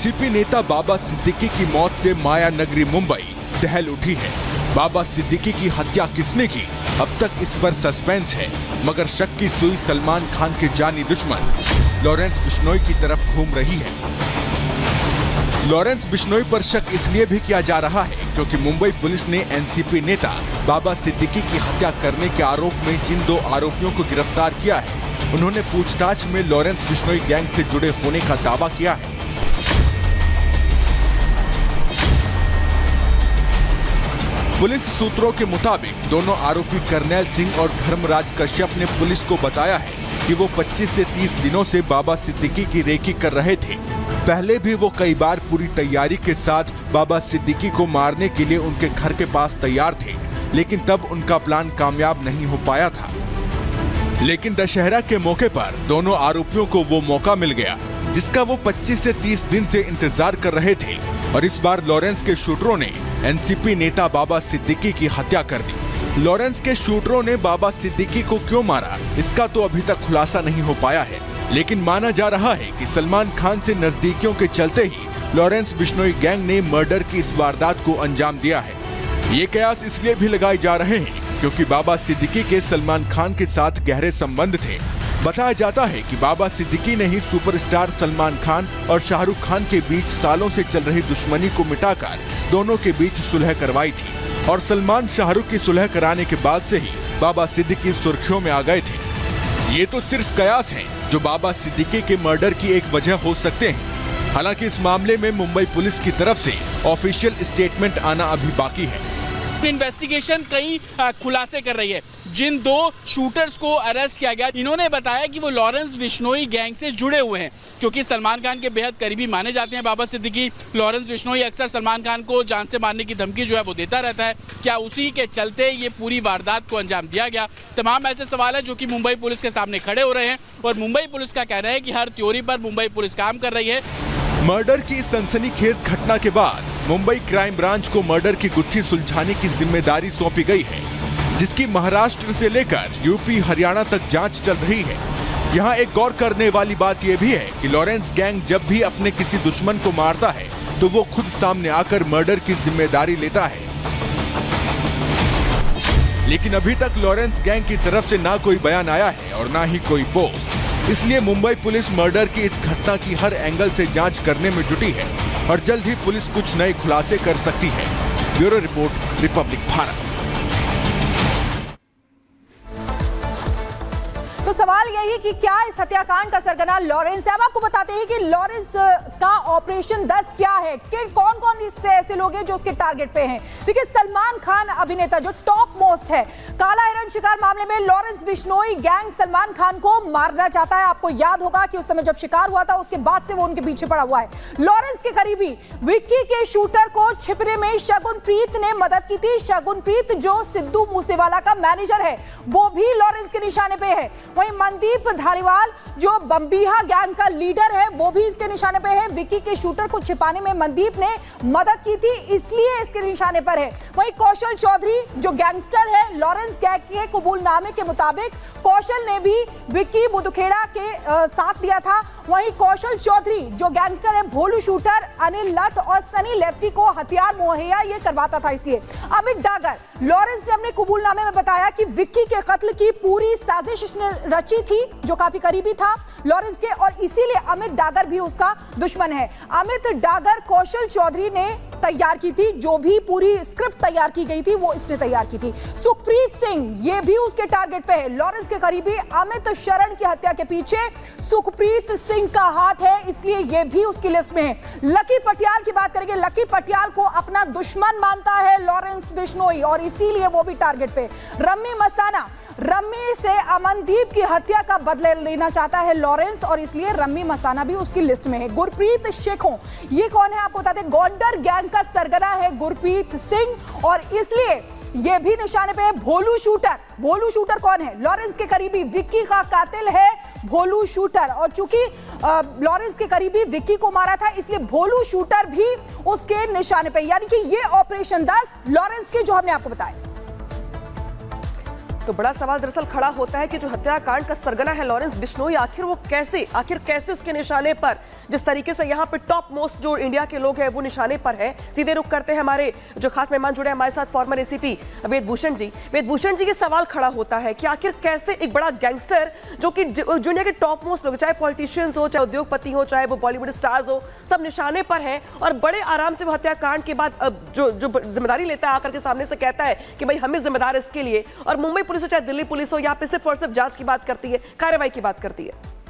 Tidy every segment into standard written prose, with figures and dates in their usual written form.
NCP नेता बाबा सिद्दीकी की मौत से माया नगरी मुंबई दहल उठी है। बाबा सिद्दीकी की हत्या किसने की, अब तक इस पर सस्पेंस है, मगर शक की सुई सलमान खान के जानी दुश्मन लॉरेंस बिश्नोई की तरफ घूम रही है। लॉरेंस बिश्नोई पर शक इसलिए भी किया जा रहा है क्योंकि मुंबई पुलिस ने एनसीपी नेता बाबा सिद्दीकी की हत्या करने के आरोप में जिन 2 आरोपियों को गिरफ्तार किया है, उन्होंने पूछताछ में लॉरेंस बिश्नोई गैंग से जुड़े होने का दावा किया है। पुलिस सूत्रों के मुताबिक दोनों आरोपी करनैल सिंह और धर्मराज कश्यप ने पुलिस को बताया है कि वो 25 से 30 दिनों से बाबा सिद्दीकी की रेकी कर रहे थे। पहले भी वो कई बार पूरी तैयारी के साथ बाबा सिद्दीकी को मारने के लिए उनके घर के पास तैयार थे, लेकिन तब उनका प्लान कामयाब नहीं हो पाया था। लेकिन दशहरा के मौके पर दोनों आरोपियों को वो मौका मिल गया जिसका वो 25 से 30 दिन से इंतजार कर रहे थे, और इस बार लॉरेंस के शूटरों ने एनसीपी नेता बाबा सिद्दीकी की हत्या कर दी। लॉरेंस के शूटरों ने बाबा सिद्दीकी को क्यों मारा, इसका तो अभी तक खुलासा नहीं हो पाया है, लेकिन माना जा रहा है कि सलमान खान से नजदीकियों के चलते ही लॉरेंस बिश्नोई गैंग ने मर्डर की इस वारदात को अंजाम दिया है। ये कयास इसलिए भी लगाए जा रहे हैं क्योंकि बाबा सिद्दीकी के सलमान खान के साथ गहरे संबंध थे। बताया जाता है कि बाबा सिद्दीकी ने ही सुपरस्टार सलमान खान और शाहरुख खान के बीच सालों से चल रही दुश्मनी को मिटाकर दोनों के बीच सुलह करवाई थी, और सलमान शाहरुख की सुलह कराने के बाद से ही बाबा सिद्दीकी सुर्खियों में आ गए थे। ये तो सिर्फ कयास हैं जो बाबा सिद्दीकी के मर्डर की एक वजह हो सकते हैं। हालांकि इस मामले में मुंबई पुलिस की तरफ से ऑफिशियल स्टेटमेंट आना अभी बाकी है। इन्वेस्टिगेशन कई खुलासे कर रही है। जिन 2 शूटर्स को अरेस्ट किया गया, इन्होंने बताया कि वो लॉरेंस बिश्नोई गैंग से जुड़े हुए हैं, क्योंकि सलमान खान के बेहद करीबी माने जाते हैं बाबा सिद्दीकी। लॉरेंस बिश्नोई अक्सर सलमान खान को जान से मारने की धमकी जो है वो देता रहता है। क्या उसी के चलते ये पूरी वारदात को अंजाम दिया गया? तमाम ऐसे सवाल है जो कि मुंबई पुलिस के सामने खड़े हो रहे हैं, और मुंबई पुलिस का कहना है कि हर थ्योरी पर मुंबई पुलिस काम कर रही है। मर्डर की इस सनसनीखेज घटना के बाद मुंबई क्राइम ब्रांच को मर्डर की गुत्थी सुलझाने की जिम्मेदारी सौंपी गई है, जिसकी महाराष्ट्र से लेकर यूपी हरियाणा तक जांच चल रही है। यहाँ एक गौर करने वाली बात यह भी है कि लॉरेंस गैंग जब भी अपने किसी दुश्मन को मारता है तो वो खुद सामने आकर मर्डर की जिम्मेदारी लेता है, लेकिन अभी तक लॉरेंस गैंग की तरफ से ना कोई बयान आया है और ना ही कोई पोस्ट। इसलिए मुंबई पुलिस मर्डर की इस घटना की हर एंगल से जांच करने में जुटी है, और जल्द ही पुलिस कुछ नए खुलासे कर सकती है। Bureau report, Republic Bharat. तो सवाल यही है कि क्या इस हत्याकांड का सरगना लॉरेंस है? अब आपको बताते हैं कि लॉरेंस का ऑपरेशन 10 क्या है, कि कौन कौन इससे ऐसे लोग हैं जो उसके टारगेट पे हैं। देखिए, सलमान खान अभिनेता जो टॉप मोस्ट है, काला हिरण शिकार मामले में लॉरेंस बिश्नोई गैंग सलमान खान को मारना चाहता है। आपको याद होगा कि उस समय जब शिकार हुआ था उसके बाद से वो उनके पीछे पड़ा हुआ है। लॉरेंस के करीबी विक्की के शूटर को छिपने में शगुनप्रीत ने मदद की थी। शगुनप्रीत जो सिद्धू मूसेवाला का मैनेजर है, वो भी लॉरेंस के निशाने पे है। वहीं मनदीप धालीवाल जो बम्बीहा गैंग का लीडर है, वो भी इसके निशाने पे है। विक्की के शूटर को छिपाने में मनदीप ने मदद की थी, इसलिए इसके निशाने पर है। वहीं कौशल चौधरी जो गैंगस्टर है, लॉरेंस गैंग के कबूलनामे के मुताबिक कौशल ने भी विक्की मुदखेड़ा के साथ दिया था। वहीं कौशल चौधरी जो गैंगस्टर है, भोलू शूटर, अनिल लट और सनी लेफ्टी को हथियार मुहैया ये करवाता था। इसलिए अमित डागर, लॉरेंस ने अपने कबूलनामे में बताया कि विक्की के कत्ल की पूरी साजिश इसने रची थी, जो काफी करीबी था लॉरेंस के, और इसीलिए अमित डागर भी उसका दुश्मन है। अमित डागर कौशल चौधरी ने तैयार की थी, जो भी पूरी स्क्रिप्ट तैयार की गई थी वो इसने तैयार की थी। सुखप्रीत सिंह ये भी उसके टारगेट पे है। लॉरेंस के करीबी अमित शरण की हत्या के पीछे सुखप्रीत सिंह का हाथ है, इसलिए ये भी उसकी लिस्ट में है। लकी पटियाल की बात करेंगे, लकी पटियाल को अपना दुश्मन मानता है लॉरेंस बिश्नोई, और इसीलिए वो भी टारगेट पे। रम्मी मसाना, रम्मी से अमनदीप की हत्या का बदला लेना चाहता है लॉरेंस, और इसलिए रम्मी मसाना भी उसकी लिस्ट में है। गुरप्रीत शेखों, ये कौन है आपको बताते हैं, गोंडर गैंग का सरगना है गुरप्रीत सिंह, और इसलिए ये भी निशाने पे है। भोलू शूटर, भोलू शूटर कौन है? लॉरेंस के करीबी विक्की का कातिल है भोलू शूटर, और चूंकि लॉरेंस के करीबी विक्की को मारा था, इसलिए भोलू शूटर भी उसके निशाने पे। यानी कि ये ऑपरेशन 10 लॉरेंस के जो हमने आपको बताया। तो बड़ा सवाल दरअसल खड़ा होता है कि जो हत्याकांड का सरगना है लॉरेंस बिश्नोई, आखिर कैसे उसके निशाने पर जिस तरीके से यहाँ पे टॉप मोस्ट जो इंडिया के लोग हैं वो निशाने पर है। सीधे रुख करते हैं हमारे जो खास मेहमान जुड़े हैं हमारे साथ, फॉर्मर एसीपी वेद भूषण जी। वेद भूषण जी, के सवाल खड़ा होता है कि आखिर कैसे एक बड़ा गैंगस्टर जो कि दुनिया के टॉप मोस्ट लोग, चाहे पॉलिटिशियंस हो, चाहे उद्योगपति हो, चाहे वो बॉलीवुड स्टार्स हो, सब निशाने पर हैं और बड़े आराम से वो हत्याकांड के बाद जो जिम्मेदारी लेता है, आकर के सामने से कहता है कि भाई हम ही जिम्मेदार इसके लिए। और मुंबई पुलिस हो चाहे दिल्ली पुलिस हो, यहाँ पे सिर्फ और सिर्फ जांच की बात करती है, कार्रवाई की बात करती है।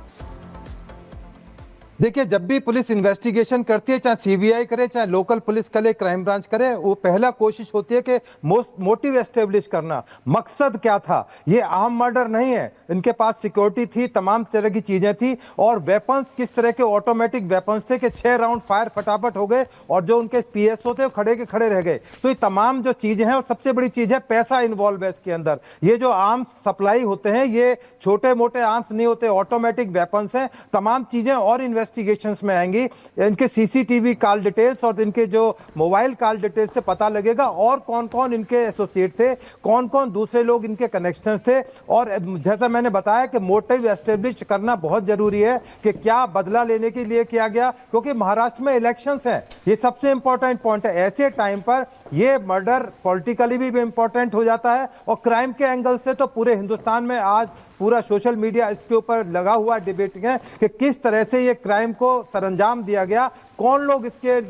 देखिए, जब भी पुलिस इन्वेस्टिगेशन करती है, चाहे सीबीआई करे, चाहे लोकल पुलिस करे, क्राइम ब्रांच करे, वो पहला कोशिश होती है कि मोटिव एस्टेब्लिश करना, मकसद क्या था। ये आम मर्डर नहीं है, इनके पास सिक्योरिटी थी, तमाम तरह की चीजें थी और वेपन्स किस तरह के ऑटोमेटिक वेपन्स थे कि 6 राउंड फायर फटाफट हो गए और जो उनके पीएसओ थे वो खड़े के खड़े रह गए। तो ये तमाम जो चीजें हैं और सबसे बड़ी चीज है पैसा इन्वॉल्व है इसके अंदर। ये जो आर्म्स सप्लाई होते हैं ये छोटे मोटे आर्म्स नहीं होते, ऑटोमेटिक वेपन्स हैं। तमाम चीजें और इन्वेस्टिगेशंस में आएंगी, इनके सीसीटीवी कॉल डिटेल्स और इनके जो मोबाइल कॉल डिटेल्स से पता लगेगा और कौन कौन इनके एसोसिएट थे, कौन कौन दूसरे लोग इनके कनेक्शंस थे। और जैसा मैंने बताया कि मोटिव एस्टेब्लिश करना बहुत जरूरी है कि क्या बदला लेने के लिए किया गया, क्योंकि महाराष्ट्र में इलेक्शंस हैं, ये सबसे इंपॉर्टेंट पॉइंट है। ऐसे टाइम पर ये मर्डर पॉलिटिकली भी इंपॉर्टेंट हो जाता है और क्राइम के एंगल से तो पूरे हिंदुस्तान में आज पूरा सोशल मीडिया इसके ऊपर लगा हुआ डिबेटिंग है कि किस तरह से ये क्राइम को सरंजाम दिया गया, कौन लोग इसके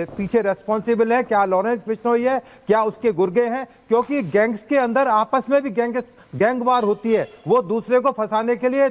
पीछे रेस्पॉन्सिबल है, क्या लॉरेंस बिश्नोई है, क्या उसके गुर्गे हैं। क्योंकि गैंग्स के अंदर आपस में भी गैंग वार होती है, वो दूसरे को फंसाने के लिए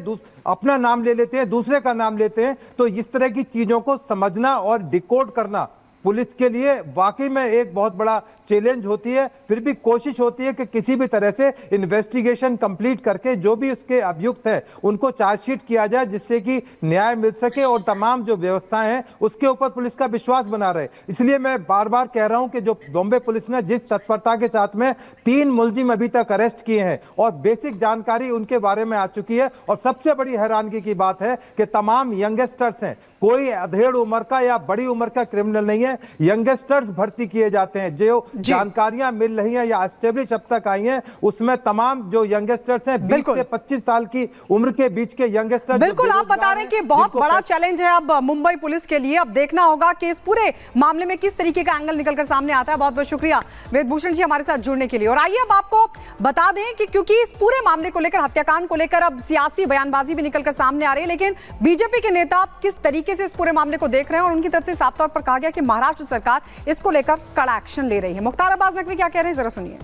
अपना नाम ले लेते हैं, दूसरे का नाम लेते हैं। तो इस तरह की चीजों को समझना और डिकोड करना पुलिस के लिए वाकई में एक बहुत बड़ा चैलेंज होती है। फिर भी कोशिश होती है कि किसी भी तरह से इन्वेस्टिगेशन कंप्लीट करके जो भी उसके अभियुक्त है उनको चार्जशीट किया जाए, जिससे कि न्याय मिल सके और तमाम जो व्यवस्थाएं हैं उसके ऊपर पुलिस का विश्वास बना रहे। इसलिए मैं बार बार कह रहा हूं कि जो बॉम्बे पुलिस ने जिस तत्परता के साथ में 3 मुलजिम अभी तक अरेस्ट किए हैं और बेसिक जानकारी उनके बारे में आ चुकी है। और सबसे बड़ी हैरानगी की बात है कि तमाम यंगस्टर्स हैं, कोई अधेड़ उम्र का या बड़ी उम्र का क्रिमिनल नहीं है, यंगस्टर्स भर्ती किए जाते हैं। जो जानकारियां मिल रही हैं या एस्टेब्लिश अब तक आई हैं उसमें तमाम जो यंगस्टर्स हैं 20 से 25 साल की उम्र के बीच के यंगस्टर्स। बिल्कुल, आप बता रहे हैं कि बहुत बड़ा चैलेंज है अब मुंबई पुलिस के लिए। अब देखना होगा कि इस पूरे मामले में किस तरीके का एंगल निकलकर सामने आता है। बहुत बहुत शुक्रिया वेद भूषण जी हमारे साथ जुड़ने के लिए। और आइए अब आपको बता दें कि क्योंकि इस पूरे मामले को लेकर, हत्याकांड को लेकर अब सियासी बयानबाजी भी निकलकर सामने आ रही है, लेकिन बीजेपी के नेता किस तरीके से इस पूरे मामले को देख रहे हैं और उनकी तरफ से साफ तौर पर कहा गया कि महाराष्ट्र सरकार इसको लेकर कड़ा एक्शन ले रही है। मुख्तार अब्बास नकवी क्या कह रहे हैं, जरा सुनिए।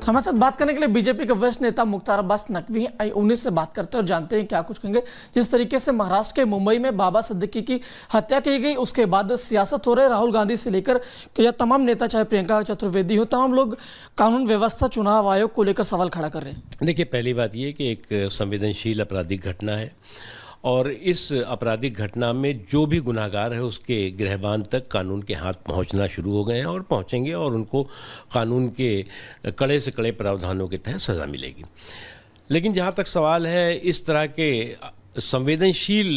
हमारे साथ बात करने के लिए बीजेपी के वरिष्ठ नेता मुख्तार अब्बास नकवी हैं। उन्हीं से बात करते हैं और जानते हैं क्या कुछ कहेंगे। जिस तरीके से महाराष्ट्र के मुंबई में बाबा सिद्दीकी की हत्या की गई, उसके बाद सियासत हो रहे, राहुल गांधी से लेकर या तमाम नेता, चाहे प्रियंका चतुर्वेदी हो, तमाम लोग कानून व्यवस्था, चुनाव आयोग को लेकर सवाल खड़ा कर रहे हैं। देखिए, पहली बात ये कि एक संवेदनशील आपराधिक घटना है और इस आपराधिक घटना में जो भी गुनाहगार है उसके गिरहबान तक कानून के हाथ पहुंचना शुरू हो गए हैं और पहुंचेंगे और उनको कानून के कड़े से कड़े प्रावधानों के तहत सज़ा मिलेगी। लेकिन जहां तक सवाल है इस तरह के संवेदनशील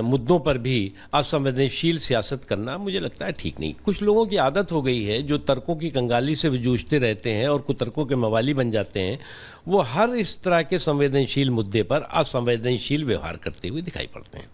मुद्दों पर भी असंवेदनशील सियासत करना, मुझे लगता है ठीक नहीं। कुछ लोगों की आदत हो गई है जो तर्कों की कंगाली से जूझते रहते हैं और कुतर्कों के मवाली बन जाते हैं, वो हर इस तरह के संवेदनशील मुद्दे पर असंवेदनशील व्यवहार करते हुए दिखाई पड़ते हैं।